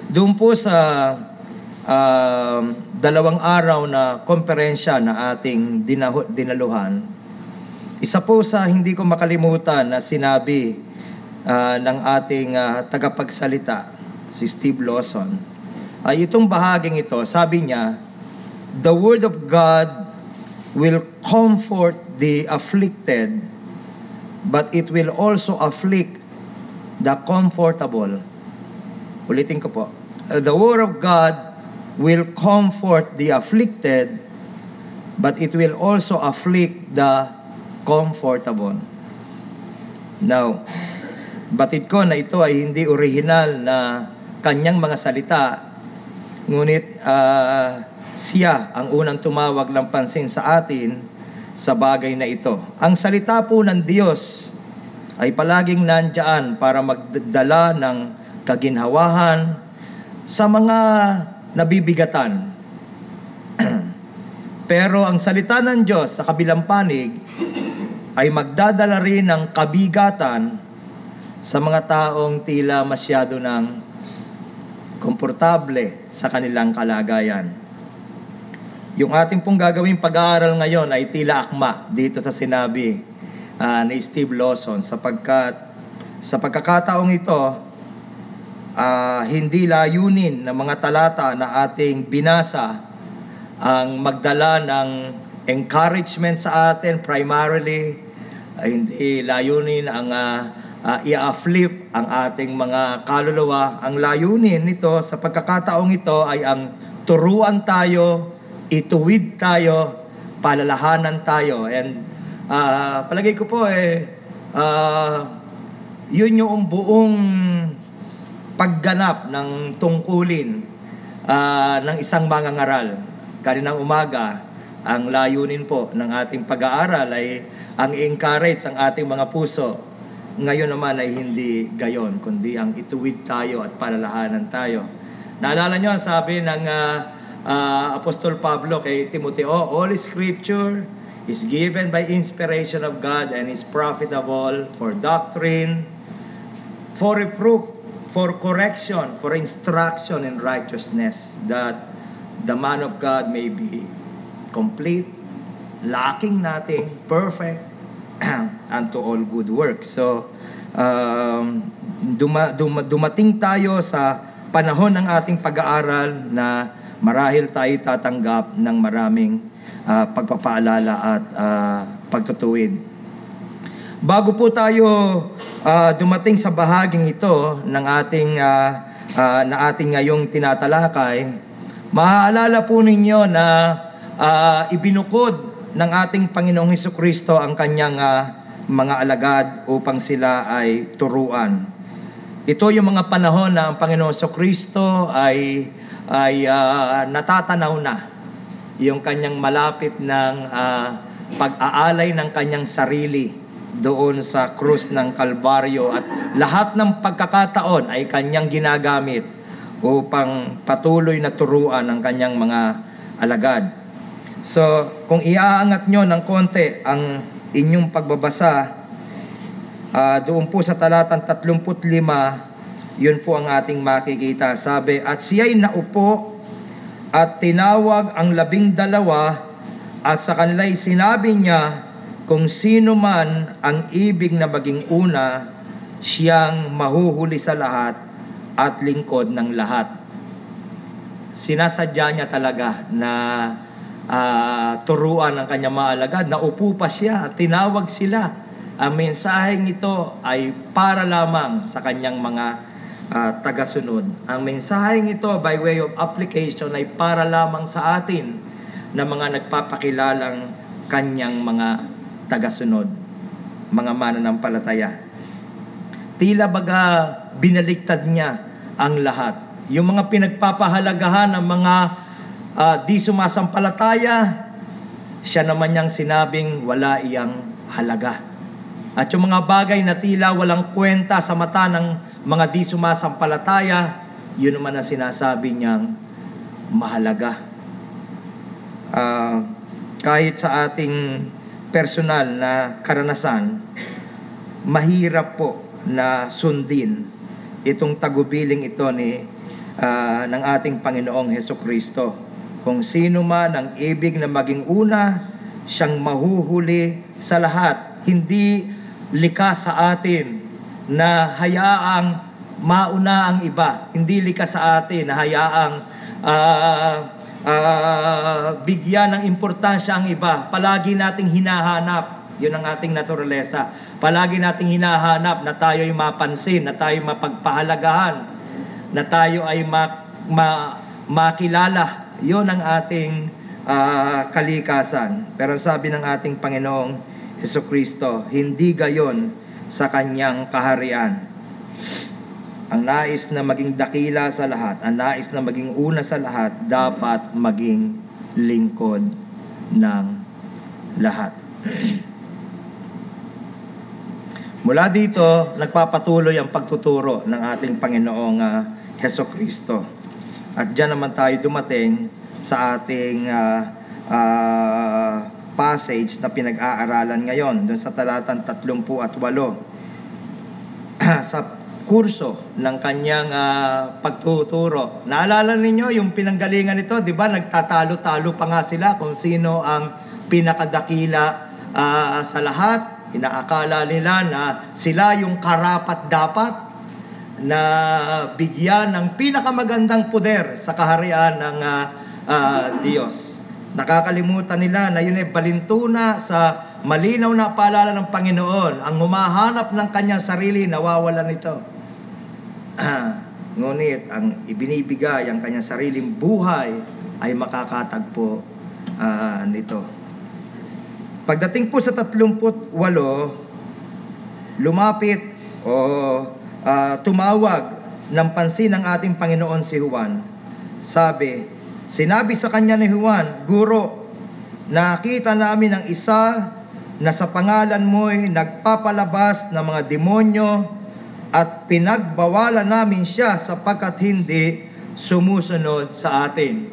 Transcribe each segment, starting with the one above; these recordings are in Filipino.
Doon po sa dalawang araw na komperensya na ating dinaluhan, isa po sa hindi ko makalimutan na sinabi ng ating tagapagsalita, si Steve Lawson, ay itong bahaging ito. Sabi niya, "The Word of God will comfort the afflicted, but it will also afflict the comfortable." Ulitin ko po. The Word of God will comfort the afflicted, but it will also afflict the comfortable. Now, batid ko na ito ay hindi original na kanyang mga salita, ngunit siya ang unang tumawag ng pansin sa atin sa bagay na ito. Ang salita po ng Diyos ay palaging nandyan para magdala ng kaginhawahan sa mga nabibigatan. Pero ang salita ng Diyos sa kabilang panig ay magdadala rin ng kabigatan sa mga taong tila masyado ng komportable sa kanilang kalagayan. Yung ating pong gagawing pag-aaral ngayon ay tila akma dito sa sinabi ni Steve Lawson, sapagkat sa pagkakataong ito, hindi layunin ng mga talata na ating binasa ang magdala ng encouragement sa atin primarily. Hindi layunin ang i-afflict ang ating mga kaluluwa. Ang layunin nito sa pagkakataong ito ay ang turuan tayo, ituwid tayo, palalahanan tayo. And palagay ko po yun yung buong pagganap ng tungkulin ng isang mangangaral. Kaninang umaga, ang layunin po ng ating pag-aaral ay ang i-encourage ang ating mga puso. Ngayon naman ay hindi gayon, kundi ang ituwid tayo at palalahanan tayo. Naalala nyo, sabi ng Apostol Pablo kay Timoteo, "All Scripture is given by inspiration of God and is profitable for doctrine, for reproof, for correction, for instruction in righteousness, that the man of God may be complete, lacking nothing, perfect, unto all good works." So, dumating tayo sa panahon ng ating pag-aaral na marahil tayo tatanggap ng maraming pagpapaalala at pagtutuwid. Bago po tayo dumating sa bahaging ito ng ating ngayong tinatalakay, maaalala po ninyo na ibinukod ng ating Panginoong Hesukristo ang kanyang mga alagad upang sila ay turuan. Ito yung mga panahon na ang Panginoong Hesukristo ay natatanaw na yung kanyang malapit ng pag-aalay ng kanyang sarili doon sa krus ng Kalbaryo, at lahat ng pagkakataon ay kanyang ginagamit upang patuloy na turuan ang kanyang mga alagad. So, kung iaangat nyo ng konti ang inyong pagbabasa, doon po sa talatang 35, yun po ang ating makikita. Sabi, "At siya'y naupo at tinawag ang 12, at sa kanila'y sinabi niya, kung sino man ang ibig na maging una, siyang mahuhuli sa lahat at lingkod ng lahat." Sinasadya niya talaga na turuan ang kanyang mga alagad. Naupo pa siya at tinawag sila. Ang mensaheng ito ay para lamang sa kanyang mga tagasunod. Ang mensaheng ito by way of application ay para lamang sa atin na mga nagpapakilalang kanyang mga tagasunod, mga mananampalataya. Tila baga binaliktad niya ang lahat. Yung mga pinagpapahalagahan ng mga di sumasampalataya, siya naman niyang sinabing wala iyang halaga. At yung mga bagay na tila walang kwenta sa mata ng mga di sumasampalataya, yun naman ang sinasabi niyang mahalaga. Kahit sa ating personal na karanasan, mahirap po na sundin itong tagubiling ito ni ng ating Panginoong Hesukristo. Kung sino man ang ibig na maging una, siyang mahuhuli sa lahat. Hindi likas sa atin na hayaang mauna ang iba. Hindi likas sa atin na hayaang bigyan ng importansya ang iba. Palagi nating hinahanap, yun ang ating naturalesa. Palagi nating hinahanap na tayo ay mapansin, na tayo mapagpahalagahan, na tayo ay makilala. Yun ang ating kalikasan. Pero sabi ng ating Panginoong Hesukristo, hindi gayon sa kanyang kaharian. Ang nais na maging dakila sa lahat, ang nais na maging una sa lahat, dapat maging lingkod ng lahat. Mula dito, nagpapatuloy ang pagtuturo ng ating Panginoong Hesukristo. At diyan naman tayo dumating sa ating passage na pinag-aaralan ngayon, dun sa talatang 38. Sa kurso ng kanyang pagtuturo. Naalala ninyo yung pinanggalingan nito, di ba? Nagtatalo-talo pa nga sila kung sino ang pinakadakila sa lahat. Inaakala nila na sila yung karapat-dapat na bigyan ng pinakamagandang poder sa kaharian ng Diyos. Nakakalimutan nila na yun ay balintuna sa malinaw na paalala ng Panginoon. Ang humahanap ng kanyang sarili, nawawalan nito. Ngunit ang ibinibigay ang kanyang sariling buhay ay makakatagpo nito. Pagdating po sa 38, lumapit o tumawag ng pansin ng ating Panginoon si Juan. Sinabi sa kanya ni Juan, "Guro, nakita namin ang isa na sa pangalan mo'y nagpapalabas ng mga demonyo at pinagbawalan namin siya sapagkat hindi sumusunod sa atin."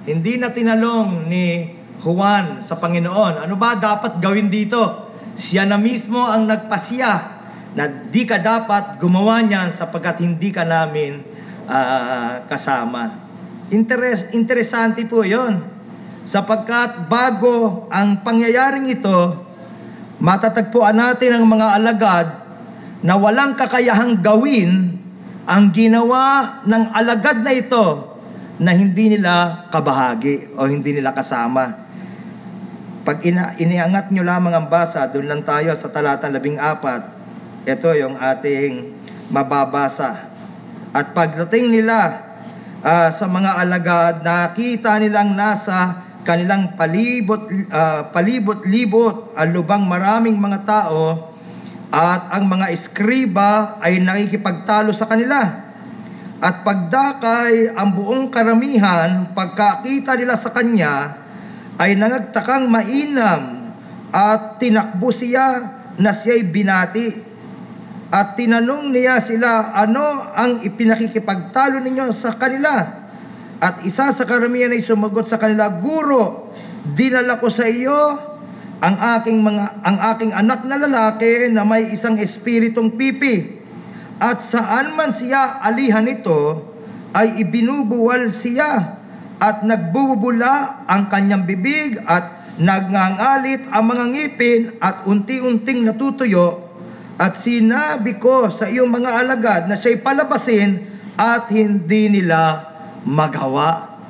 Hindi na tinalong ni Juan sa Panginoon, ano ba dapat gawin dito? Siya na mismo ang nagpasya na di ka dapat gumawa niyan sapagkat hindi ka namin kasama. Interesante po yon, sapagkat bago ang pangyayaring ito, matatagpuan natin ang mga alagad na walang kakayahang gawin ang ginawa ng alagad na ito na hindi nila kabahagi o hindi nila kasama. Pag iniangat nyo lamang ang basa, doon lang tayo sa talatang 14. Ito yung ating mababasa. At pagdating nila sa mga alagad, nakita nilang nasa kanilang palibot-libot ang lubang maraming mga tao, at ang mga eskriba ay nakikipagtalo sa kanila. At pagdakay ang buong karamihan, pagkakita nila sa kanya, ay nangagtakang mainam at tinakbo siya na siya'y binati. At tinanong niya sila, "Ano ang ipinakikipagtalo ninyo sa kanila?" At isa sa karamihan ay sumagot sa kanila, "Guro, dinala ko sa iyo ang aking anak na lalaki na may isang espiritong pipi. At saan man siya alihan nito, ay ibinubuwal siya, at nagbubula ang kanyang bibig, at nagngangalit ang mga ngipin, at unti-unting natutuyo. At sinabi ko sa iyong mga alagad na siya'y palabasin, at hindi nila magawa."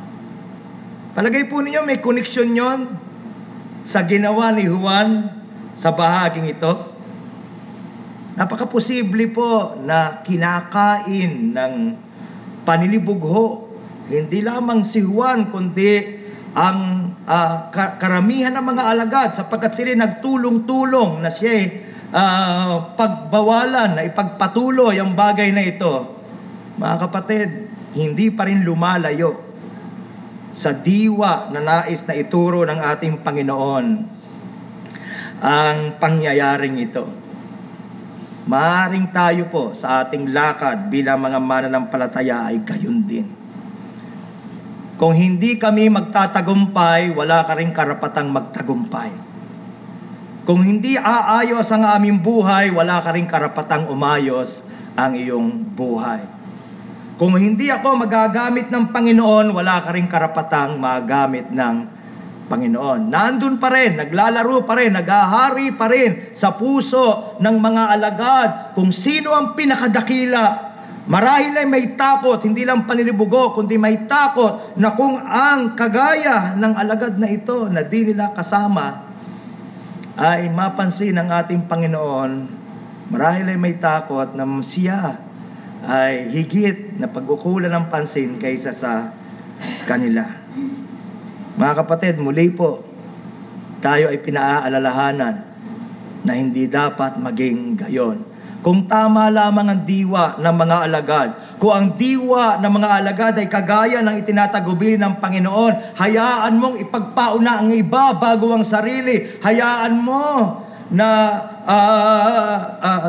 Palagay po ninyo, may connection yon sa ginawa ni Juan sa bahaging ito. Napakaposible po na kinakain ng paninibugho hindi lamang si Juan, kundi ang karamihan ng mga alagad, sapagkat sila nagtulong-tulong na siya'y pagbawalan, na ipagpatuloy ang bagay na ito. Mga kapatid, hindi pa rin lumalayo sa diwa na nais na ituro ng ating Panginoon ang pangyayaring ito. Maaring tayo po sa ating lakad bilang mga mananampalataya ay gayon din. Kung hindi kami magtatagumpay, wala ka rin karapatang magtagumpay. Kung hindi aayos ang aming buhay, wala ka rin karapatang umayos ang iyong buhay. Kung hindi ako magagamit ng Panginoon, wala ka rin karapatang magamit ng Panginoon. Nandun pa rin, naglalaro pa rin, naghahari pa rin sa puso ng mga alagad kung sino ang pinakadakila. Marahil ay may takot, hindi lang paninibugo, kundi may takot na kung ang kagaya ng alagad na ito na di nila kasama ay mapansin ng ating Panginoon, marahil ay may takot na siya ay higit na pag-ukulan ng pansin kaysa sa kanila. Mga kapatid, muli po, tayo ay pinaaalalahanan na hindi dapat maging gayon. Kung tama lamang ang diwa ng mga alagad, kung ang diwa ng mga alagad ay kagaya ng itinatagubilin ng Panginoon, hayaan mong ipagpauna ang iba bago ang sarili. Hayaan mo na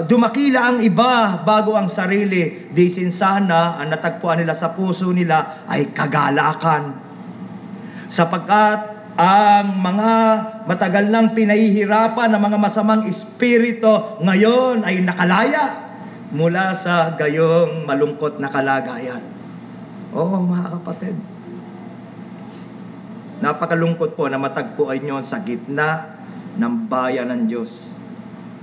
dumakila ang iba bago ang sarili. Di sana ang natagpuan nila sa puso nila ay kagalakan. Sapagkat ang mga matagal nang pinahihirapan ng mga masamang espiritu ngayon ay nakalaya mula sa gayong malungkot na kalagayan. Oo, mga kapatid. Napakalungkot po na matagpuan nyo sa gitna ng bayan ng Diyos.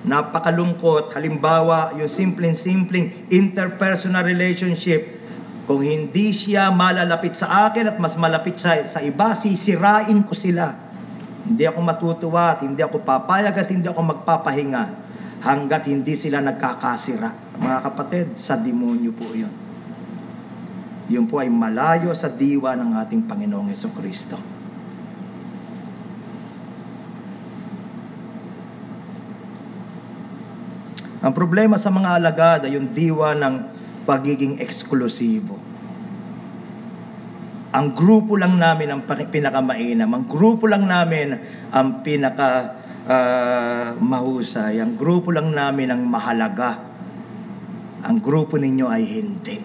Napakalungkot, halimbawa, yung simpleng interpersonal relationship. Kung hindi siya malalapit sa akin at mas malapit sa iba, sisirain ko sila. Hindi ako matutuwa at hindi ako papayag at hindi ako magpapahinga hanggat hindi sila nagkakasira. Mga kapatid, sa demonyo po yun. Yun po ay malayo sa diwa ng ating Panginoong Jesucristo. Ang problema sa mga alagad ay yung diwa ng pagiging eksklusibo. Ang grupo lang namin ang pinakamainam. Ang grupo lang namin ang mahusay. Ang grupo lang namin ang mahalaga. Ang grupo ninyo ay hindi.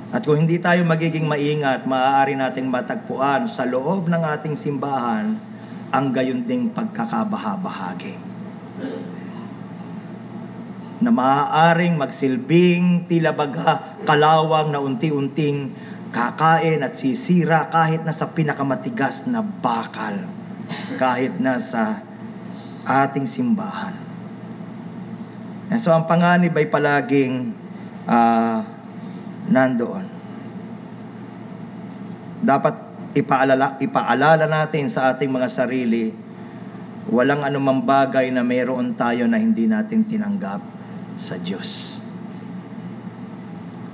At kung hindi tayo magiging maingat, maaari nating matagpuan sa loob ng ating simbahan ang gayon ding pagkakabahabahagi na maaaring magsilbing tila baga kalawang na unti-unting kakain at sisira kahit na sa pinakamatigas na bakal, kahit na sa ating simbahan. And so ang panganib ay palaging nandoon. Dapat ipaalala natin sa ating mga sarili, walang anumang bagay na mayroon tayo na hindi natin tinanggap sa Diyos.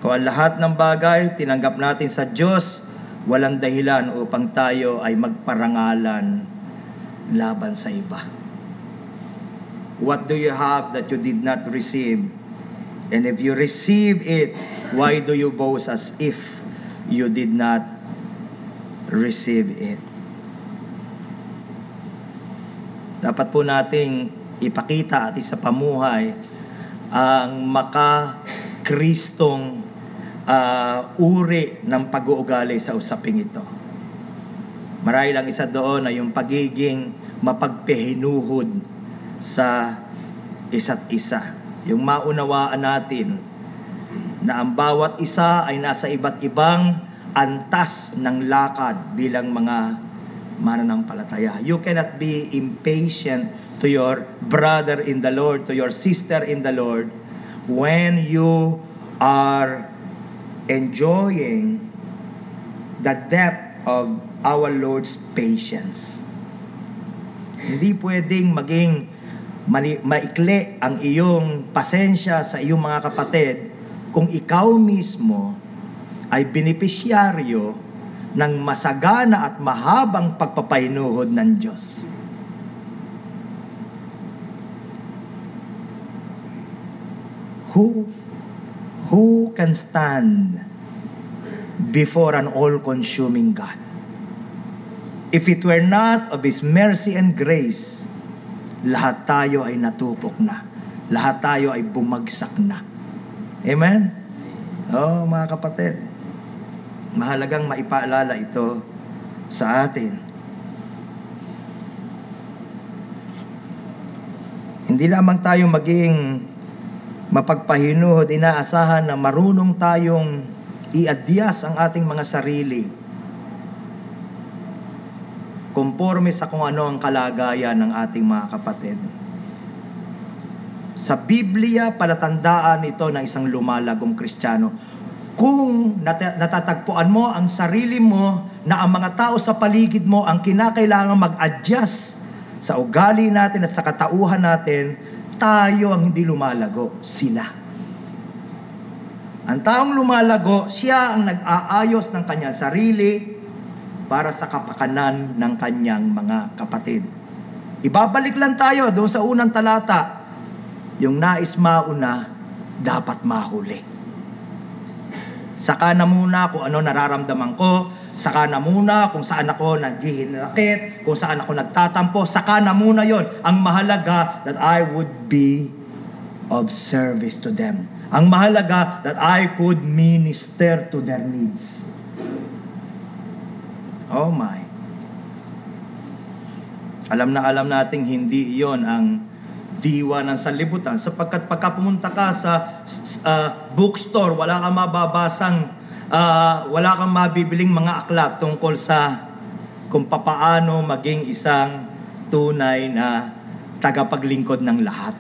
Kung ang lahat ng bagay tinanggap natin sa Diyos, walang dahilan upang tayo ay magparangalan laban sa iba. What do you have that you did not receive? And if you receive it, why do you boast as if you did not receive it? Dapat po nating ipakita at isa pamuhay ang maka-Kristong uri ng pag-uugali sa usaping ito. Marahil ang isa doon ay yung pagiging mapagpehinuhod sa isa't isa. Yung maunawaan natin na ang bawat isa ay nasa iba't ibang antas ng lakad bilang mga mananampalataya. You cannot be impatient to your brother in the Lord, to your sister in the Lord, when you are enjoying the depth of our Lord's patience. Hindi pwedeng maging maikli ang iyong pasensya sa iyong mga kapatid kung ikaw mismo ay benepisyaryo ng masagana at mahabang pagpapahinuhod ng Diyos. Who can stand before an all-consuming God? If it were not of His mercy and grace, lahat tayo ay natupok na. Lahat tayo ay bumagsak na. Amen? Oh, mga kapatid, mahalagang maipaalala ito sa atin. Hindi lamang tayo maging mapagpahinuhod, inaasahan na marunong tayong iadyas ang ating mga sarili konforme sa kung ano ang kalagayan ng ating mga kapatid. Sa Biblia, palatandaan ito ng isang lumalagong Kristiyano. Kung natatagpuan mo ang sarili mo na ang mga tao sa paligid mo ang kinakailangan mag-adjust sa ugali natin at sa katauhan natin, tayo ang hindi lumalago, sila. Ang taong lumalago, siya ang nag-aayos ng kanyang sarili para sa kapakanan ng kanyang mga kapatid. Ibabalik lang tayo doon sa unang talata. Yung nais mauna, dapat mahuli. Saka na muna kung ano nararamdaman ko, saka na muna kung saan ako naghihinakit, kung saan ako nagtatampo, saka na muna yon. Ang mahalaga that I would be of service to them. Ang mahalaga that I could minister to their needs. Oh my. Alam nating hindi iyon ang diwa ng sanlibutan, sapagkat pagka pumunta ka sa bookstore, wala kang mababasang, wala kang mabibiling mga aklat tungkol sa kung papaano maging isang tunay na tagapaglingkod ng lahat.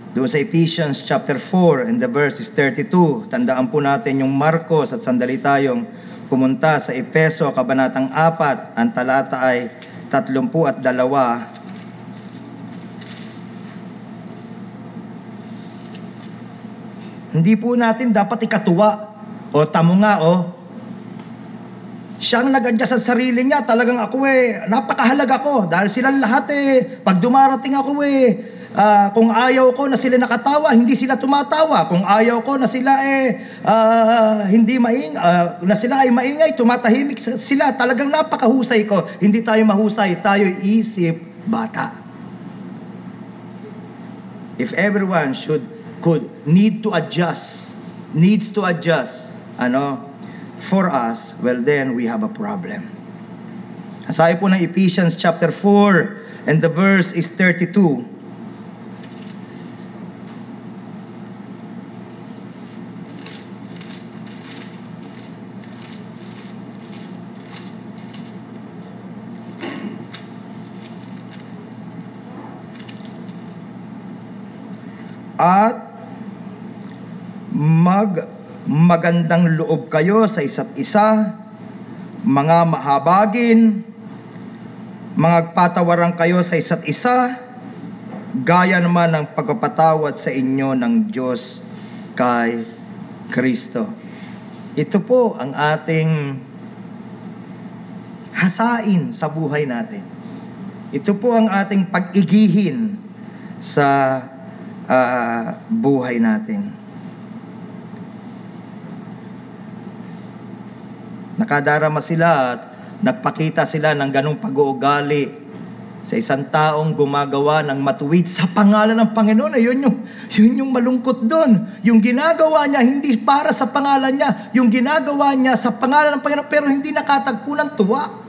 Doon sa Ephesians chapter 4 and the verse is 32, tandaan po natin yung Marcos at sandali tayong pumunta sa Efeso, kabanatang 4, ang talata ay 32. Hindi po natin dapat ikatuwa. O tamo nga, siyang nag-adjust sa sarili niya, talagang ako napakahalaga ko dahil silang lahat pag dumarating ako kung ayaw ko na sila nakatawa, hindi sila tumatawa. Kung ayaw ko na sila hindi na sila ay maingay, tumatahimik sila. Talagang napakahusay ko. Hindi tayo mahusay, tayo isip bata. If everyone needs to adjust for us, well then we have a problem. Sabi po ng Ephesians chapter 4 and the verse is 32. At magandang loob kayo sa isa't isa, mga mahabagin, magpatawaran kayo sa isa't isa, gaya naman ng pagpapatawad sa inyo ng Diyos kay Kristo. Ito po ang ating hasain sa buhay natin. Ito po ang ating pag-igihin sa buhay natin. Nakadarama sila at nagpakita sila ng ganong pag-uugali sa isang taong gumagawa ng matuwid sa pangalan ng Panginoon. Yun yung malungkot doon. Yung ginagawa niya hindi para sa pangalan niya, yung ginagawa niya sa pangalan ng Panginoon, pero hindi nakatagpo ng tuwa.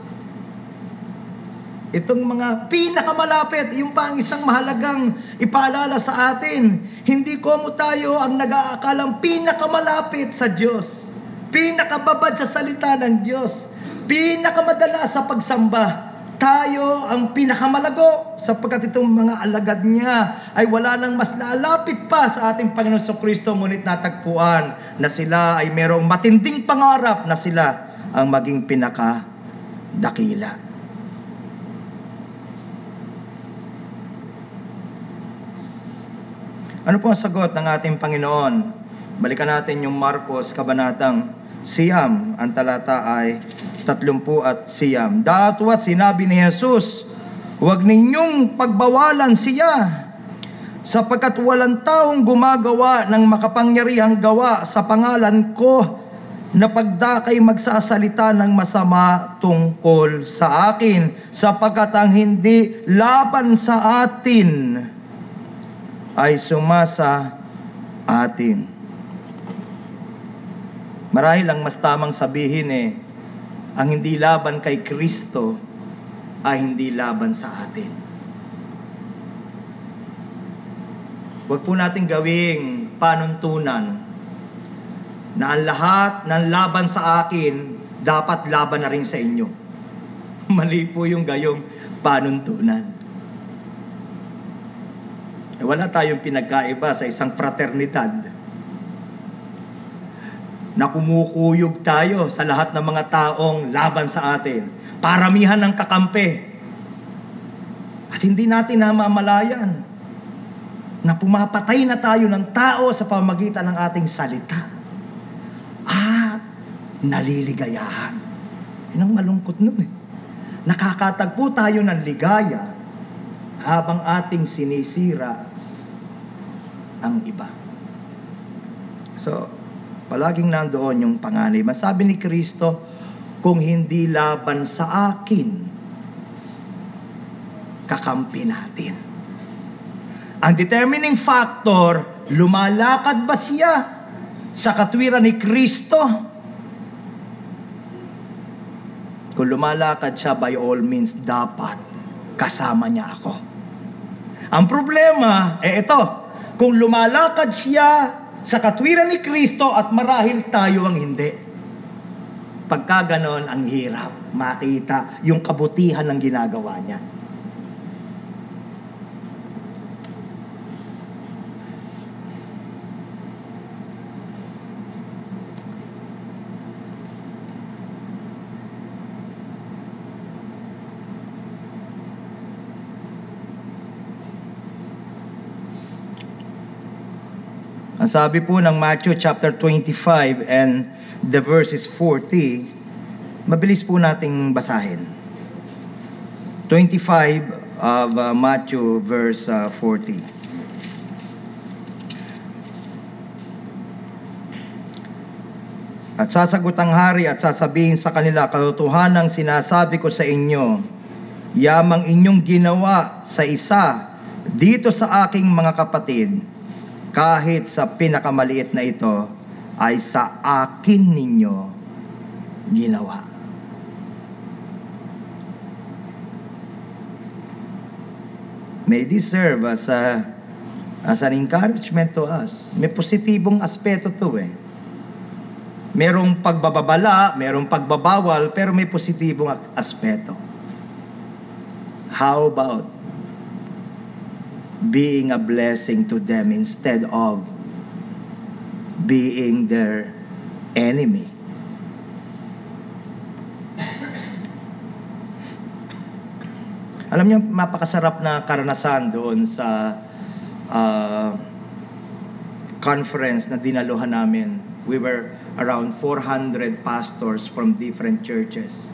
Itong mga pinakamalapit, yung pa ang isang mahalagang ipaalala sa atin. Hindi ko tayo ang nag-aakalang pinakamalapit sa Diyos, pinakababad sa salita ng Diyos, pinakamadala sa pagsamba. Tayo ang pinakamalago, sapagkat itong mga alagad niya ay wala nang mas naalapit pa sa ating Panginoon Kristo, ngunit natagpuan na sila ay merong matinding pangarap na sila ang maging pinakadakila. Ano po ang sagot ng ating Panginoon? Balikan natin yung Marcos, kabanatang 9, ang talata ay 30. Datapwat sinabi ni Jesus, huwag ninyong pagbawalan siya, sapagkat walang taong gumagawa ng makapangyarihang gawa sa pangalan ko na pagdakay magsasalita ng masama tungkol sa akin, sapagkat ang hindi laban sa atin ay sumasa atin. Marahil ang mas tamang sabihin Ang hindi laban kay Kristo ay hindi laban sa atin. Huwag po natin gawing panuntunan na ang lahat ng laban sa akin dapat laban na rin sa inyo. Mali po yung gayong panuntunan. Wala tayong pinagkaiba sa isang fraternidad na kumukuyog tayo sa lahat ng mga taong laban sa atin. Paramihan ng kakampi. At hindi natin namamalayan na pumapatay na tayo ng tao sa pamamagitan ng ating salita. At naliligayahan. Yun ang malungkot nun eh. Nakakatagpo tayo ng ligaya habang ating sinisira ang iba. So, palaging nandoon yung panganib. Masabi ni Kristo, kung hindi laban sa akin, kakampi natin. Ang determining factor, lumalakad ba siya sa katwiran ni Kristo? Kung lumalakad siya, by all means, dapat kasama niya ako. Ang problema, ito, kung lumalakad siya sa katwiran ni Kristo at marahil tayo ang hindi. Pagka ganon, ang hirap makita yung kabutihan ng ginagawa niya. Ang sabi po ng Matthew chapter 25 and the verses 40, mabilis po nating basahin. 25 of Matthew verse 40. At sasagot ang hari at sasabihin sa kanila, katotohanang sinasabi ko sa inyo, yamang inyong ginawa sa isa dito sa aking mga kapatid, kahit sa pinakamaliit na ito, ay sa akin ninyo ginawa. May this serve as an encouragement to us. May positibong aspeto to eh. Merong pagbababala, merong pagbabawal, pero may positibong aspeto. How about being a blessing to them instead of being their enemy? Alam niyo, mapakasarap na karanasan doon sa conference na dinaluhan namin. We were around 400 pastors from different churches.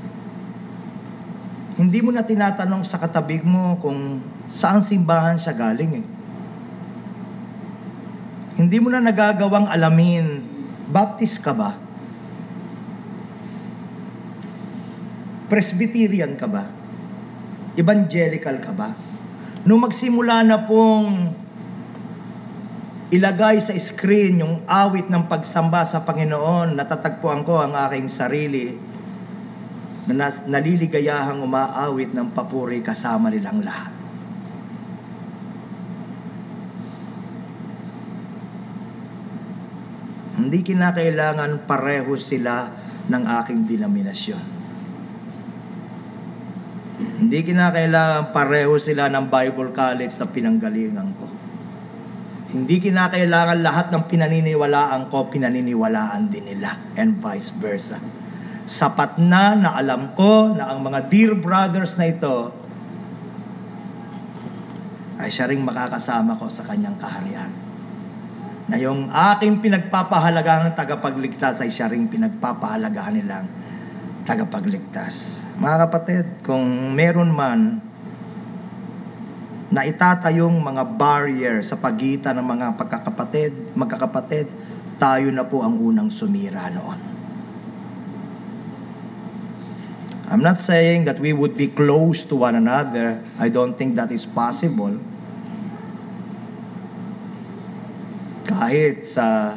Hindi mo na tinatanong sa katabig mo kung saan simbahan siya galing eh. Hindi mo na nagagawang alamin, Baptist ka ba? Presbyterian ka ba? Evangelical ka ba? Nung magsimula na pong ilagay sa screen yung awit ng pagsamba sa Panginoon, natatagpuan ko ang aking sarili na naliligayahang umaawit ng papuri kasama nilang lahat. Hindi kinakailangan pareho sila ng aking denominasyon. Hindi kinakailangan pareho sila ng Bible College na pinanggalingan ko. Hindi kinakailangan lahat ng pinaniniwalaan ko, pinaniniwalaan din nila, and vice versa. Sapat na alam ko na ang mga dear brothers na ito ay siya ring makakasama ko sa kanyang kaharian. Na yung aking pinagpapahalagahan ng tagapagligtas ay siya ring pinagpapahalagahan nilang tagapagligtas. Mga kapatid, kung meron man na itatayong mga barrier sa pagitan ng mga magkakapatid, tayo na po ang unang sumira noon. I'm not saying that we would be close to one another. I don't think that is possible. Kahit sa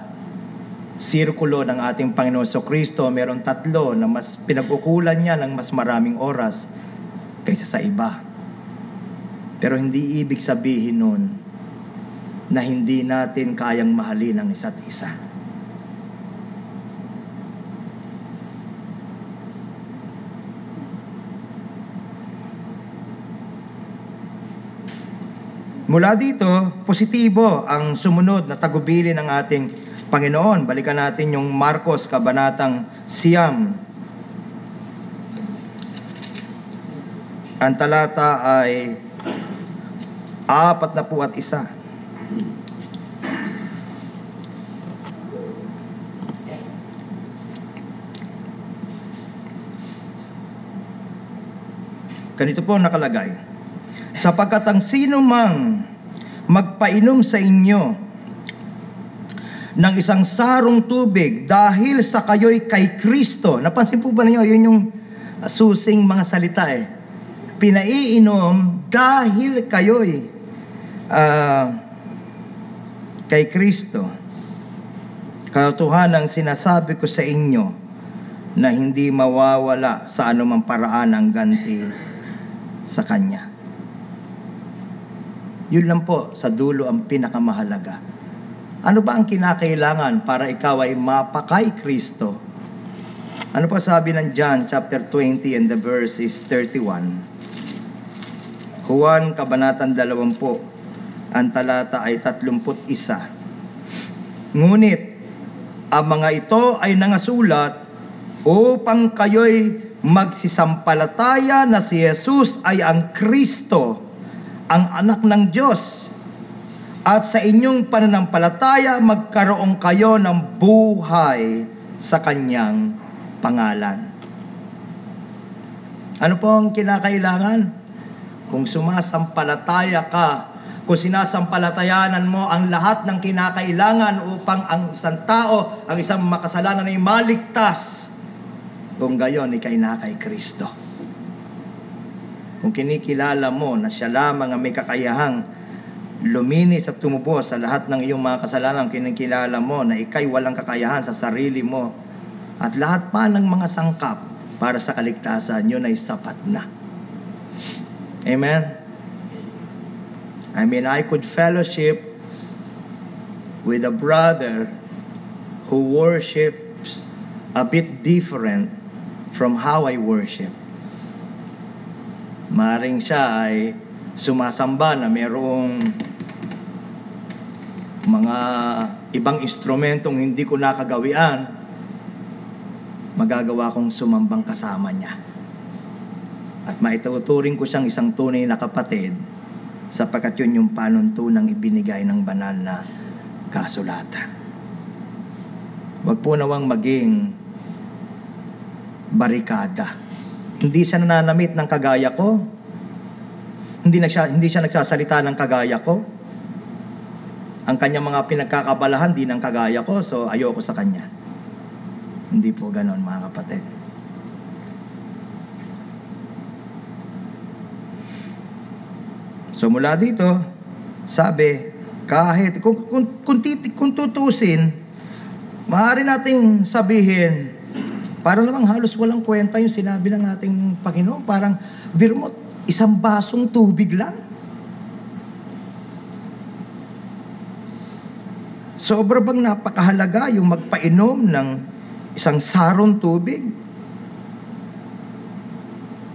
sirkulo ng ating Panginoon Kristo, meron 3 na mas pinag-ukulan niya ng mas maraming oras kaysa sa iba. Pero hindi ibig sabihin nun na hindi natin kayang mahalin ang isa't isa. Mula dito, positibo ang sumunod na tagubilin ng ating Panginoon. Balikan natin yung Marcos, Kabanatang 9. Ang talata ay 41. Ganito po nakalagay: sapagkat ang sino mang magpainom sa inyo ng isang sarong tubig dahil sa kayo'y kay Kristo. Napansin po ba ninyo, yun yung susing mga salita pinaiinom dahil kayo'y kay Kristo. Katotohanan ang sinasabi ko sa inyo na hindi mawawala sa anumang paraan ang ganti sa Kanya. Yun lang po sa dulo ang pinakamahalaga. Ano ba ang kinakailangan para ikaw ay mapakay Kristo? Ano pa sabi ng John chapter 20 and the verse is 31? Juan Kabanatang 20, ang talata ay 31. Ngunit ang mga ito ay nangasulat upang kayo'y magsisampalataya na si Jesus ay ang Kristo, ang anak ng Diyos, at sa inyong pananampalataya magkaroon kayo ng buhay sa Kanyang pangalan. Ano po ang kinakailangan? Kung sumasampalataya ka, kung sinasampalatayanan mo ang lahat ng kinakailangan upang ang isang tao, ang isang makasalanan ay maligtas, kung gayon, ikay na kay Kristo. Kung kinikilala mo na siya lamang ang may kakayahang luminis at tumubo sa lahat ng iyong mga kasalanan, kinikilala mo na ikay walang kakayahan sa sarili mo, at lahat pa ng mga sangkap para sa kaligtasan, yun ay sapat na. Amen? I mean, I could fellowship with a brother who worships a bit different from how I worship. Maring siya ay sumasamba na mayroong mga ibang instrumentong hindi ko nakagawian, magagawa kong sumambang kasama niya. At maituturing ko siyang isang tunay na kapatid, sapagkat yun yung panuntunang ibinigay ng banal na kasulatan. Huwag po nawang maging barikada. Hindi siya nananamit ng kagaya ko. Hindi siya nagsasalita ng kagaya ko. Ang kanyang mga pinagkakabalahan di ng kagaya ko, so ayoko sa kanya. Hindi po ganon, mga kapatid. So mula dito, sabi, kahit kung tutusin, maaari nating sabihin, para namang halos walang kwenta yung sinabi ng ating Panginoon. Parang, birmot, isang basong tubig lang. Sobra bang napakahalaga yung magpainom ng isang sarong tubig?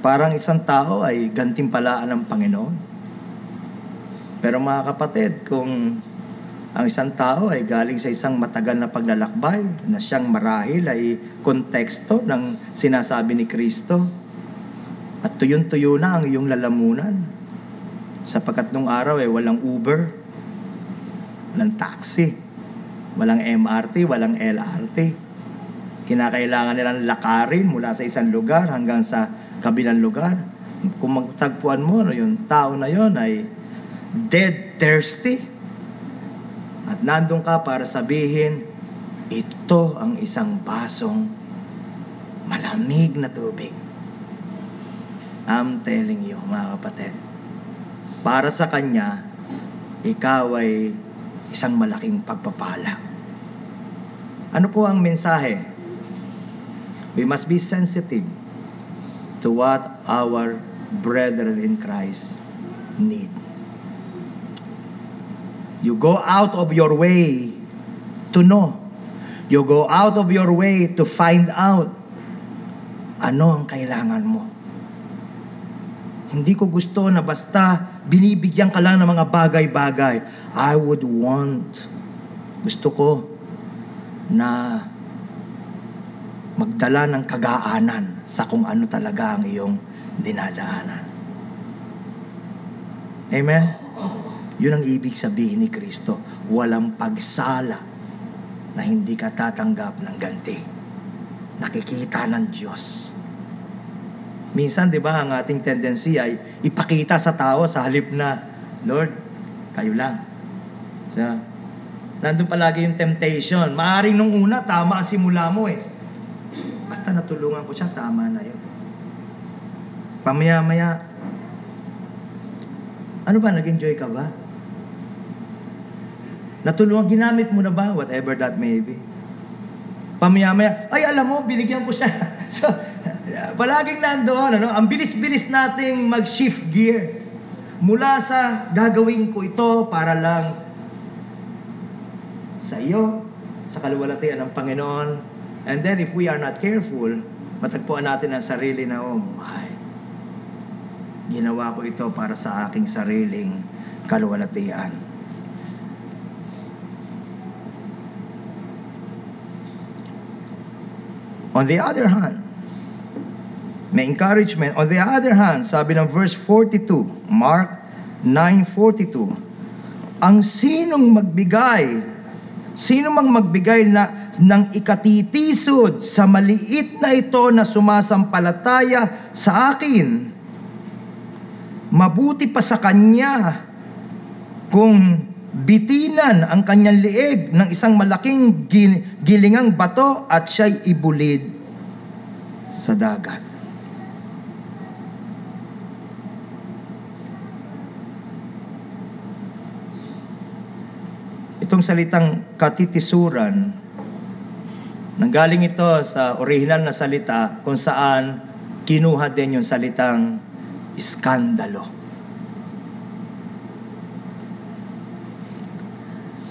Parang isang tao ay gantimpalaan ng Panginoon. Pero mga kapatid, kung ang isang tao ay galing sa isang matagal na paglalakbay na siyang marahil ay konteksto ng sinasabi ni Kristo, at tuyon-tuyo na ang iyong lalamunan, sapagkat nung araw ay walang Uber, walang taxi, walang MRT, walang LRT. Kinakailangan nilang lakarin mula sa isang lugar hanggang sa kabilang lugar. Kung magtagpuan mo, yung tao na yon ay dead thirsty, at nandun ka para sabihin, ito ang isang basong malamig na tubig. I'm telling you, mga kapatid, para sa Kanya, ikaw ay isang malaking pagpapala. Ano po ang mensahe? We must be sensitive to what our brethren in Christ need. You go out of your way to know. You go out of your way to find out ano ang kailangan mo. Hindi ko gusto na basta binibigyan ka lang ng mga bagay-bagay. I would want, gusto ko na magdala ng kagaanan sa kung ano talaga ang iyong dinadaanan. Amen? Yun ang ibig sabihin ni Kristo. Walang pagsala na hindi ka tatanggap ng ganti. Nakikita ng Diyos. Minsan, di ba, ang ating tendency ay ipakita sa tao sa halip na, Lord, kayo lang. So, nandun palagi yung temptation. Maaring nung una, tama ang simula mo eh. Basta natulungan ko siya, tama na yun. Pamaya-maya, ano ba, nag-enjoy ka ba? Natulungan, ginamit mo na ba? Whatever that may be. Pamaya-maya, ay alam mo, binigyan ko siya. So, palaging nandoon, ano? Ang bilis-bilis nating mag-shift gear. Mula sa gagawin ko ito para lang sa iyo, sa kaluwalhatian ng Panginoon. And then if we are not careful, matagpuan natin ang sarili na, oh my, ginawa ko ito para sa aking sariling kaluwalhatian. On the other hand, may encouragement. On the other hand, sabi ng verse 42, Mark 9:42, ang sino mang magbigay ng ikatitisod sa maliit na ito na sumasampalataya sa akin, mabuti pa sa kanya kung bitinan ang kanyang liig ng isang malaking gilingang bato at siya'y ibulid sa dagat. Itong salitang katitisuran, nanggaling ito sa orihinal na salita kung saan kinuha din yung salitang iskandalo.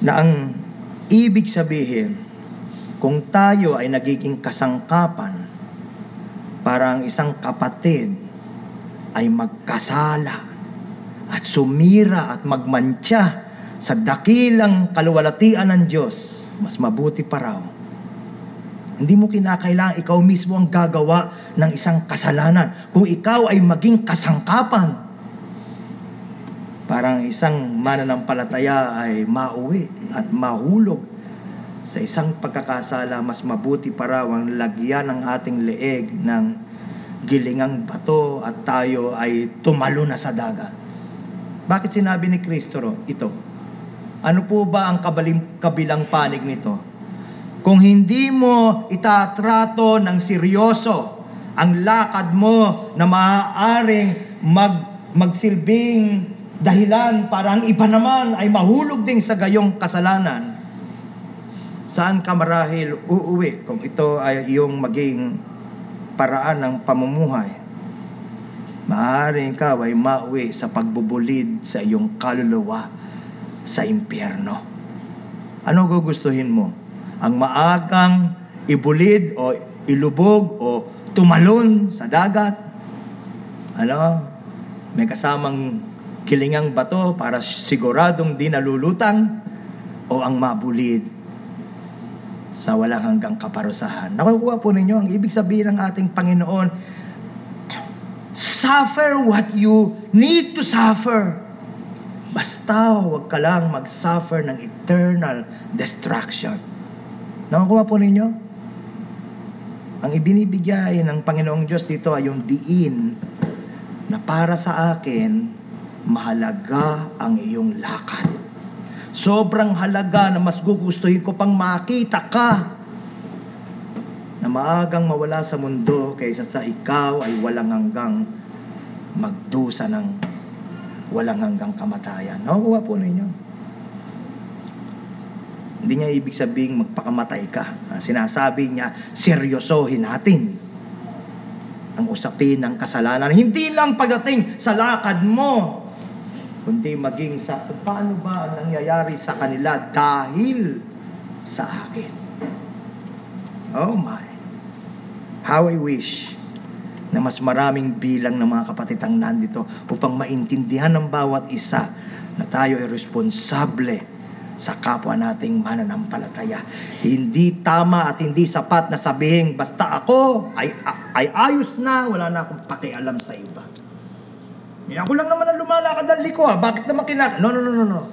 Na ang ibig sabihin, kung tayo ay nagiging kasangkapan para ang isang kapatid ay magkasala at sumira at magmantsa sa dakilang kaluwalhatian ng Diyos, mas mabuti pa raw. Hindi mo kinakailangan ikaw mismo ang gagawa ng isang kasalanan. Kung ikaw ay maging kasangkapan, parang isang mananampalataya ay mauwi at mahulog sa isang pagkakasala, mas mabuti pa raw ang lagyan ng ating leeg ng gilingang bato at tayo ay tumalo na sa dagat. Bakit sinabi ni Kristo ito? Ano po ba ang kabilang panig nito? Kung hindi mo itatrato ng seryoso ang lakad mo na maaaring magsilbing dahilan para ang iba naman ay mahulog din sa gayong kasalanan, saan ka marahil uuwi kung ito ay iyong maging paraan ng pamumuhay? Maaaring ikaw ay mauwi sa pagbubulid sa iyong kaluluwa sa impyerno. Ano gugustuhin mo? Ang maagang ibulid o ilubog o tumalon sa dagat? Ano? May kasamang kilingang bato para siguradong di nalulutang, o ang mabulid sa walang hanggang kaparusahan? Nakukuha po ninyo ang ibig sabihin ng ating Panginoon. Suffer what you need to suffer. Basta huwag ka lang mag-suffer ng eternal destruction. Nakukuha po ninyo? Ang ibinibigay ng Panginoong Diyos dito ay yung diin na para sa akin, mahalaga ang iyong lakad. Sobrang halaga na mas gugustuhin ko pang makita ka na maagang mawala sa mundo kaysa sa ikaw ay walang hanggang magdusa ng walang hanggang kamatayan. Nakukuha po ninyo? Hindi niya ibig sabihin magpakamatay ka. Sinasabi niya, seryosohin natin ang usapin ng kasalanan. Hindi lang pagdating sa lakad mo, kundi maging sa paano ba ang nangyayari sa kanila dahil sa akin. Oh my. How I wish na mas maraming bilang ng mga kapatid ang nandito upang maintindihan ng bawat isa na tayo ay responsable sa kapwa nating mananampalataya. Hindi tama at hindi sapat na sabihin, basta ako ay ayos na, wala na akong pakialam sa iba. Ako lang naman ang lumalakad ang liko bakit naman No.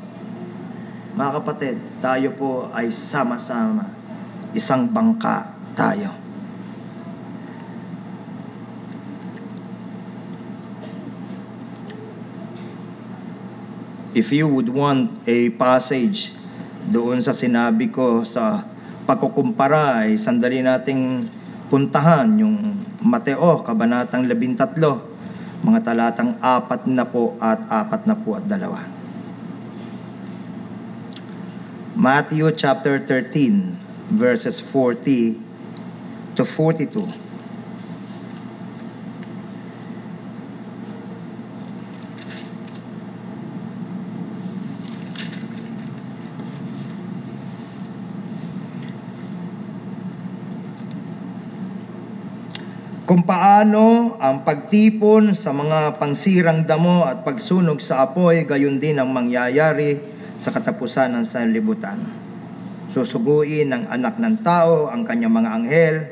Mga kapatid, tayo po ay sama-sama. Isang bangka tayo. If you would want a passage doon sa sinabi ko sa pagkukumpara, ay sandali nating puntahan yung Mateo, Kabanatang 13, mga talatang 40 at 42. Matthew chapter 13, verses 40 to 42. Kung paano ang pagtipon sa mga pangsirang damo at pagsunog sa apoy, gayon din ang mangyayari sa katapusan ng sanlibutan. Susuguin ng anak ng tao ang kanyang mga anghel,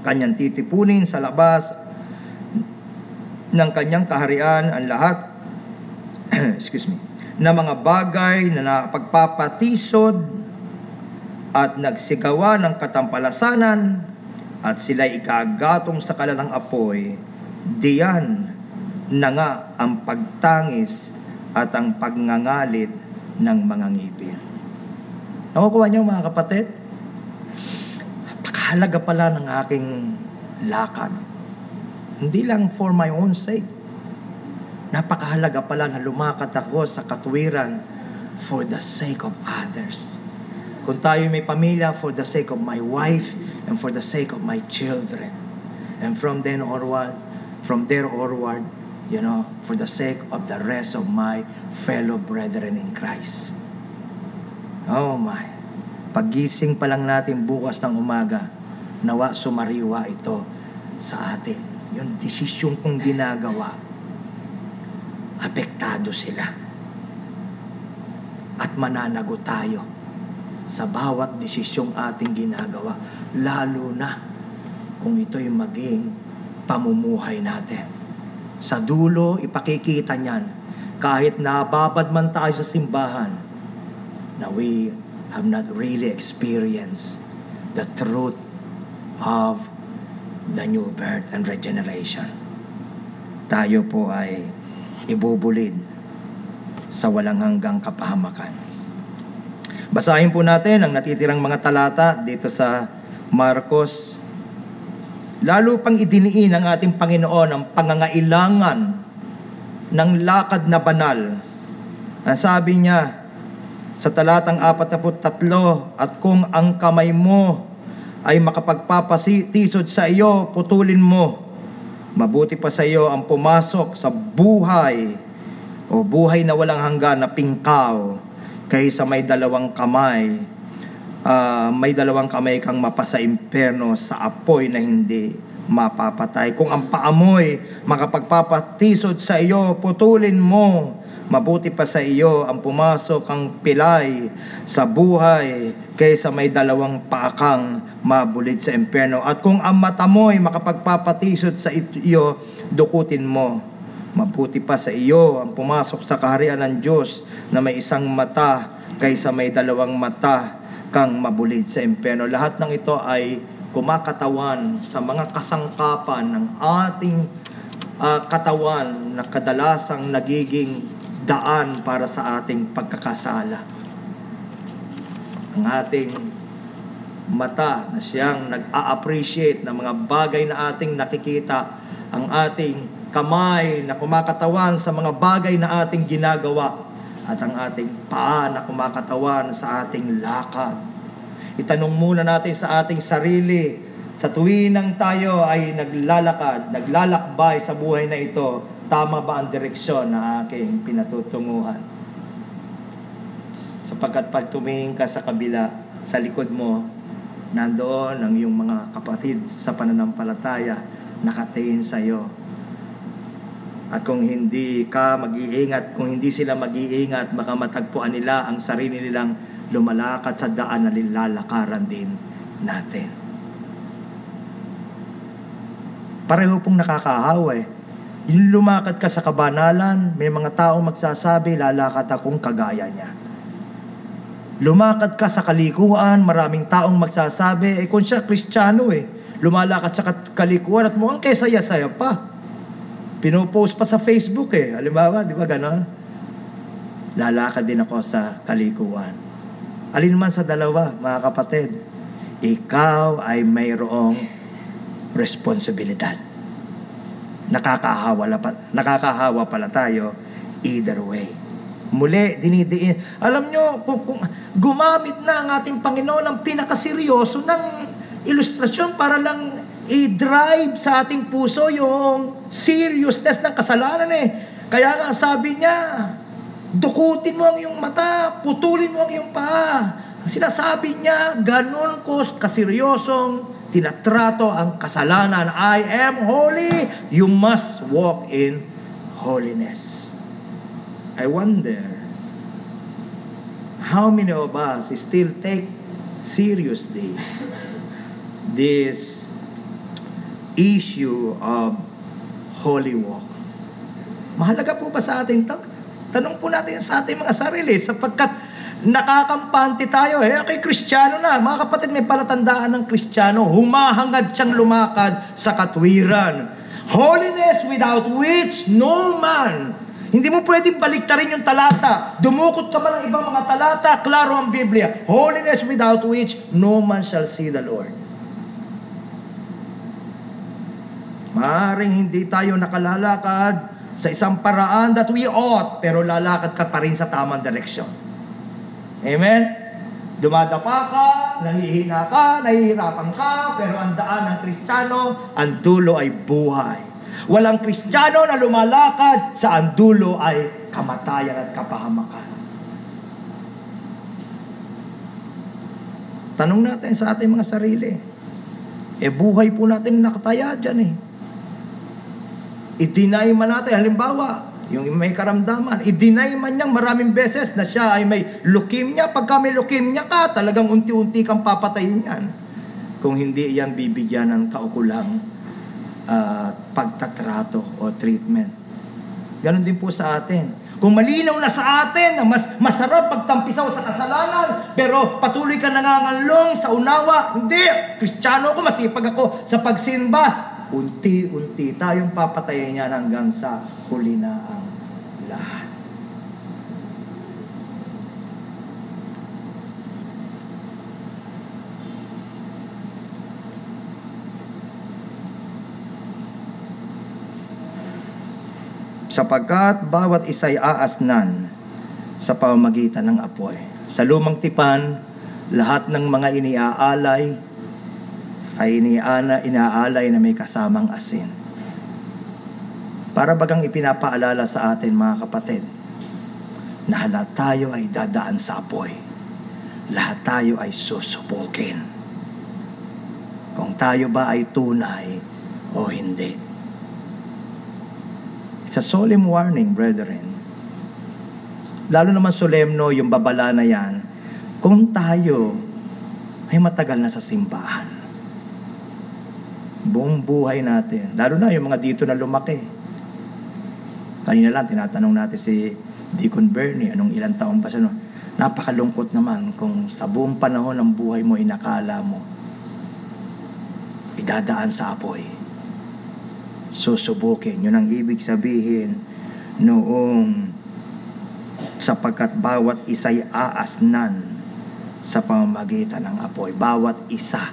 kanyang titipunin sa labas ng kanyang kaharian ang lahat na mga bagay na napagpapatisod at nagsigawa ng katampalasanan, at sila'y ikagatong sa kalalang apoy. Diyan na nga ang pagtangis at ang pagngangalit ng mga ngipin. Nakukuha niyo mga kapatid? Napakahalaga pala ng aking lakad. Hindi lang for my own sake. Napakahalaga pala na lumakad ako sa katuwiran for the sake of others. Kung tayo may pamilya, for the sake of my wife and for the sake of my children. And from there onward, for the sake of the rest of my fellow brethren in Christ. Oh my. Paggising pa lang natin bukas ng umaga, nawa sumariwa ito sa atin. Yung desisyon kong ginagawa, apektado sila. At mananagot tayo sa bawat desisyong ating ginagawa, lalo na kung ito'y maging pamumuhay natin. Sa dulo, ipakikita niyan, kahit nababad man tayo sa simbahan, na we have not really experienced the truth of the new birth and regeneration. Tayo po ay ibubulid sa walang hanggang kapahamakan. Basahin po natin ang natitirang mga talata dito sa Marcos. Lalo pang idiniin ng ating Panginoon ang pangangailangan ng lakad na banal. Ang sabi niya sa talatang 43, at kung ang kamay mo ay makapagpapatisod sa iyo, putulin mo. Mabuti pa sa iyo ang pumasok sa buhay o buhay na walang hanggan na pingkaw, kaysa may dalawang kamay kang mapasa impyerno sa apoy na hindi mapapatay. Kung ang paamoy makapagpapatisod sa iyo, putulin mo. Mabuti pa sa iyo ang pumasok ang pilay sa buhay kaysa may dalawang paakang mabulid sa impyerno. At kung ang mata mo'y makapagpapatisod sa iyo, dukutin mo. Mabuti pa sa iyo ang pumasok sa kaharian ng Diyos na may isang mata kaysa may dalawang mata kang mabulid sa impyerno. Lahat ng ito ay kumakatawan sa mga kasangkapan ng ating katawan na kadalasang nagiging daan para sa ating pagkakasala. Ang ating mata na siyang nag-a-appreciate ng mga bagay na ating nakikita, ang ating kamay na kumakatawan sa mga bagay na ating ginagawa, at ang ating paa na kumakatawan sa ating lakad. Itanong muna natin sa ating sarili, sa tuwinang tayo ay naglalakad, naglalakbay sa buhay na ito, tama ba ang direksyon na aking pinatutunguhan? Sapagkat pag tumingin ka sa kabila, sa likod mo, nandoon ang iyong mga kapatid sa pananampalataya, nakatingin sa iyo. At kung hindi ka mag-iingat, kung hindi sila mag-iingat, baka matagpuan nila ang sarili nilang lumalakad sa daan na nilalakaran din natin. Pareho pong nakakahawa eh. Yung lumakad ka sa kabanalan, may mga taong magsasabi, lalakad akong kagaya niya. Lumakad ka sa kalikuan, maraming taong magsasabi, kung siya Kristiyano lumalakad sa kalikuan at mukhang kesaya-saya pa. Pinopost pa sa Facebook halimbawa, di ba gano'n? Lalakad din ako sa kalikuan. Alin man sa dalawa, mga kapatid, ikaw ay mayroong responsibilidad. Nakakahawa pala tayo either way. Muli, dinidiin. Alam nyo, kung gumamit na ang ating Panginoon ng pinakaseryoso ng ilustrasyon para lang i-drive sa ating puso yung seriousness ng kasalanan Kaya nga sabi niya, dukutin mo ang iyong mata, putulin mo ang iyong paa. Sinasabi niya, ganun ko kaseryosong tinatrato ang kasalanan. I am holy, you must walk in holiness. I wonder how many of us still take seriously this issue of holy walk. Mahalaga po ba sa atin ito? Tanong po natin sa ating mga sarili sapagkat nakakampante tayo kay Kristiyano na. Mga kapatid, may palatandaan ng Kristiyano. Humahangad siyang lumakad sa katwiran. Holiness without which no man. Hindi mo pwedeng baliktarin yung talata. Dumukot ka ba ng ibang mga talata? Klaro ang Biblia. Holiness without which no man shall see the Lord. Maaaring hindi tayo nakalalakad sa isang paraan that we ought, pero lalakad ka pa rin sa tamang direksyon. Amen? Dumadapa ka, nahihina ka, nahihirapan ka, pero ang daan ng Kristiyano, ang dulo ay buhay. Walang Kristiyano na lumalakad sa ang dulo ay kamatayan at kapahamakan. Tanong natin sa ating mga sarili, buhay po natin nakataya dyan I-deny man natin, halimbawa, yung may karamdaman, i-deny man niyang maraming beses na siya ay may leukemia. Pagka may leukemia ka, talagang unti-unti kang papatayin yan. Kung hindi yan bibigyan ng kaukulang pagtatrato o treatment. Ganon din po sa atin. Kung malinaw na sa atin na mas masarap pagtampisaw sa kasalanan, pero patuloy ka nangangalong sa unawa, hindi, Kristiyano ako, masipag ako sa pagsimba, unti-unti tayong papatayin niyan hanggang sa huli na ang lahat. Sapagkat bawat isa'y aasnan sa pamamagitan ng apoy. Sa lumang tipan, lahat ng mga iniaalay ay inaalay na may kasamang asin. Para bagang ipinapaalala sa atin, mga kapatid, na lahat tayo ay dadaan sa apoy. Lahat tayo ay susubukin. Kung tayo ba ay tunay o hindi. It's a solemn warning, brethren. Lalo naman solemno yung babala na yan kung tayo ay matagal na sa simbahan. Buong buhay natin, lalo na yung mga dito na lumaki. Kanina lang tinatanong natin si Deacon Bernie, anong ilang taon pa siya. Napakalungkot naman kung sa buong panahon ng buhay mo inakala mo idadaan sa apoy. Susubukin. Yun ang ibig sabihin noong sapagkat bawat isa'y aasnan sa pamamagitan ng apoy. Bawat isa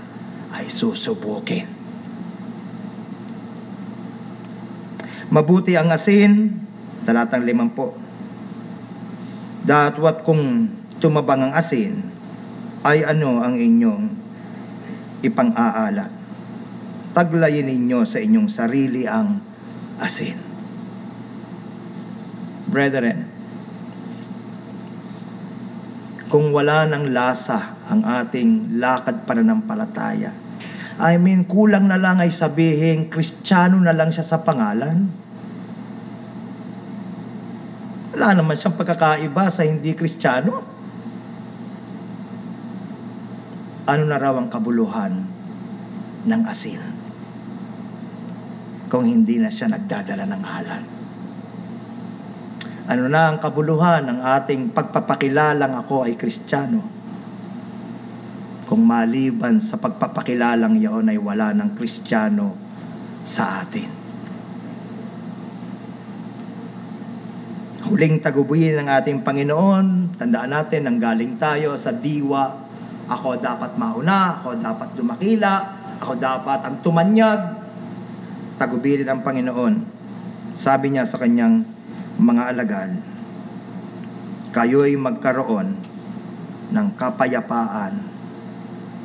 ay susubukin. Mabuti ang asin, talatang 5. Datwat kung tumabang ang asin, ay ano ang inyong ipang-aalat? Taglayin ninyo sa inyong sarili ang asin. Brethren, kung wala ng lasa ang ating lakad pananampalataya, kulang na lang ay sabihin, Kristiyano na lang siya sa pangalan. Wala naman siyang pagkakaiba sa hindi Kristiyano. Ano na raw ang kabuluhan ng asin kung hindi na siya nagdadala ng alat? Ano na ang kabuluhan ng ating pagpapakilalang ako ay Kristiyano kung maliban sa pagpapakilalang iyon ay wala ng Kristiyano sa atin? Huling tagubilin ng ating Panginoon, tandaan natin, nanggaling tayo sa diwa, ako dapat mauna, ako dapat dumakila, ako dapat ang tumanyag. Tagubilin ng Panginoon. Sabi niya sa kanyang mga alagad, kayo'y magkaroon ng kapayapaan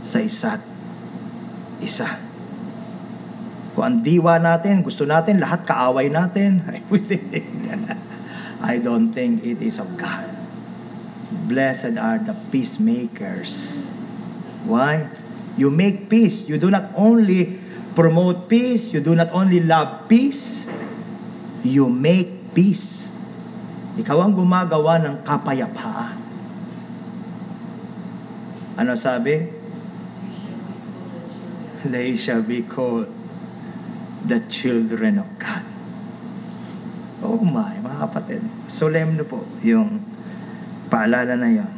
sa isa't isa. Kung ang diwa natin, gusto natin, lahat kaaway natin, I don't think it is of God. Blessed are the peacemakers. Why? You make peace. You do not only promote peace, you do not only love peace, you make peace. Ikaw ang gumagawa ng kapayapaan. Ano sabi? They shall be called the children of God. Oh my, mga kapatid. Solemn po yung paalala na yun.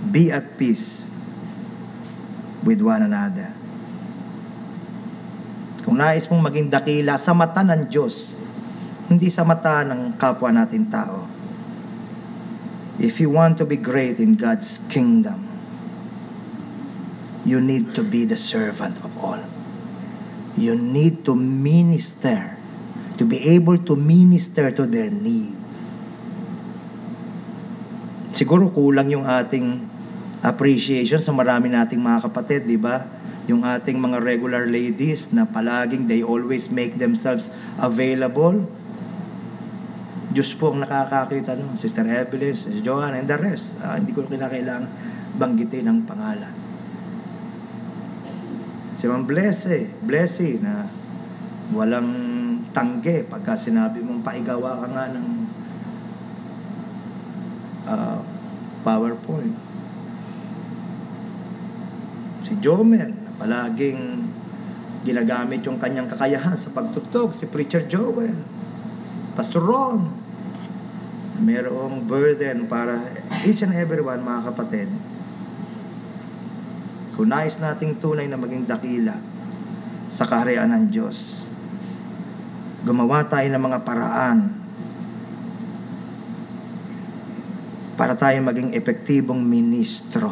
Be at peace with one another. Kung nais mong maging dakila sa mata ng Diyos, hindi sa mata ng kapwa natin tao. If you want to be great in God's kingdom, you need to be the servant of all. You need to minister, to be able to minister to their needs. Siguro kulang yung ating appreciation sa marami nating mga kapatid, di ba? Yung ating mga regular ladies na palaging they always make themselves available. Diyos po ang nakakakita nun. Sister Evelyn, Sister Joanna, and the rest. Hindi ko kinakailangan banggitin ang pangalan. Si Ma'am Blessy na walang tangge pagka sinabi mong paigawa ka nga ng PowerPoint. Si Jomer na palaging ginagamit yung kanyang kakayahan sa pagtugtog. Si Preacher Joel, Pastor Ron, mayroong burden para each and everyone, mga kapatid. Kung nais nating tunay na maging dakila sa kaharian ng Diyos, gumawa tayo ng mga paraan para tayo maging epektibong ministro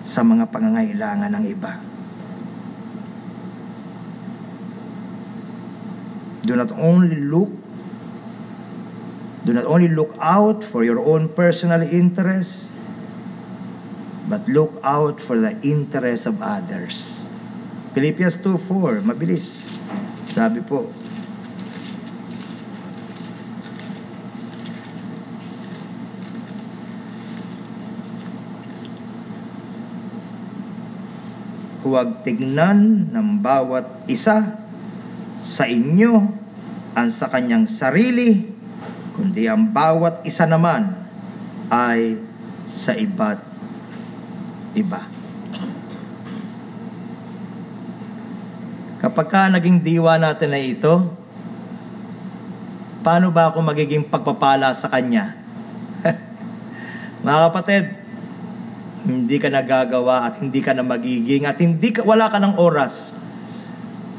sa mga pangangailangan ng iba. Do not only look out for your own personal interests, but look out for the interests of others. Philippians 2:4, mabilis. Sabi po, huwag tignan ng bawat isa sa inyo ang sa kanyang sarili, kundi ang bawat isa naman ay sa iba't iba. Kapag ka naging diwa natin na ito, paano ba ako magiging pagpapala sa kanya? Mga kapatid, hindi ka nagagawa at hindi ka na magiging at wala ka ng oras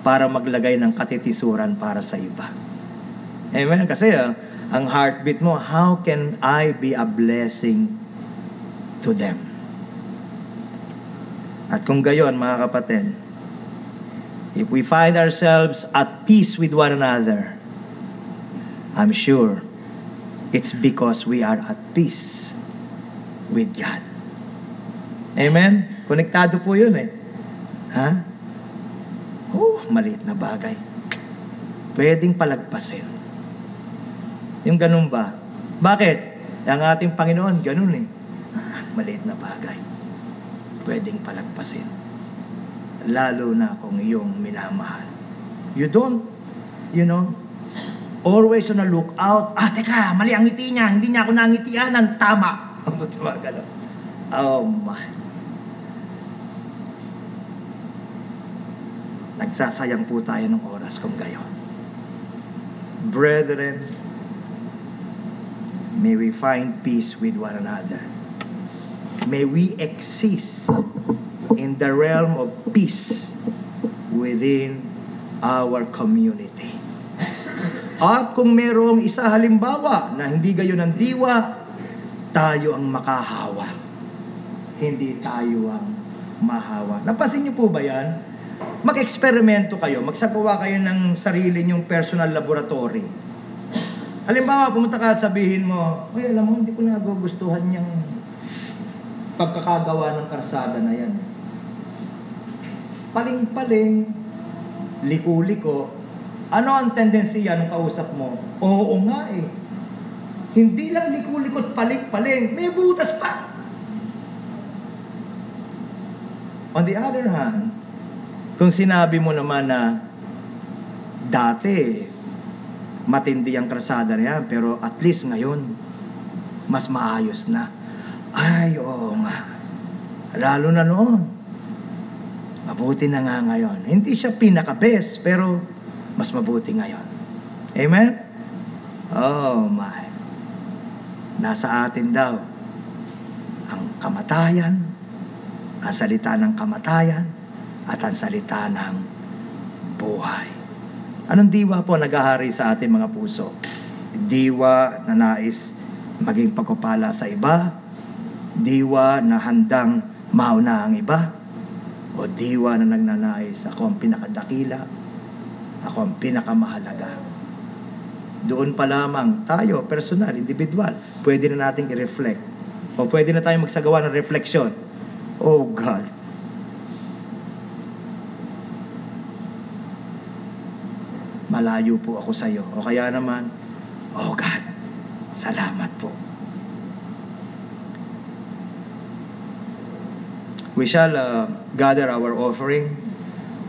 para maglagay ng katitisuran para sa iba. Amen? Kasi ang heartbeat mo, how can I be a blessing to them? At kung gayon, mga kapatid, If we find ourselves at peace with one another, I'm sure it's because we are at peace with God. Amen? Konektado po yun eh. Ha? Maliit na bagay. Pwedeng palagpasin. Yung ganun ba? Bakit? Ang ating Panginoon, ganun eh. Maliit na bagay. Pwedeng palagpasin. Lalo na kung iyong minamahal. You don't, always on a lookout. Teka, mali ang ngiti niya. Hindi niya ako nangitian ng tama. Oh my. Nagsasayang po tayo ng oras kung gayon. Brethren, may we find peace with one another. May we exist in the realm of peace within our community. At kung merong isa halimbawa na hindi gayon ang diwa, tayo ang makahawa. Hindi tayo ang mahawa. Napansin niyo po ba yan? Mag-eksperimento kayo, magsagawa kayo ng sarili niyong personal laboratory. Halimbawa, pumunta ka at sabihin mo, alam mo, hindi ko nagugustuhan yung pagkakagawa ng karsada na yan. Paling-paling, liko-liko, ano ang tendensiya ng kausap mo? Oo nga eh. Hindi lang liko-liko at paling-paling, may butas pa. On the other hand, kung sinabi mo naman na dati matindi ang karsada na yan, pero at least ngayon mas maayos na. Ay, oo nga. Lalo na noon. Mabuti na nga ngayon. Hindi siya pinaka-best, pero mas mabuti ngayon. Amen? Oh my. Nasa atin daw ang kamatayan, ang salita ng kamatayan, at ang salita ng buhay. Anong diwa po naghahari sa ating mga puso? Diwa na nais maging pagpapala sa iba? Diwa na handang mauna ang iba? O diwa na nagnanais, ako ang pinakadakila, ako ang pinakamahalaga? Doon pa lamang tayo, personal, individual, pwede na nating i-reflect. O pwede na tayong magsagawa ng refleksyon. Oh God, malayo po ako sa iyo. O kaya naman, oh God, salamat po. We shall gather our offering.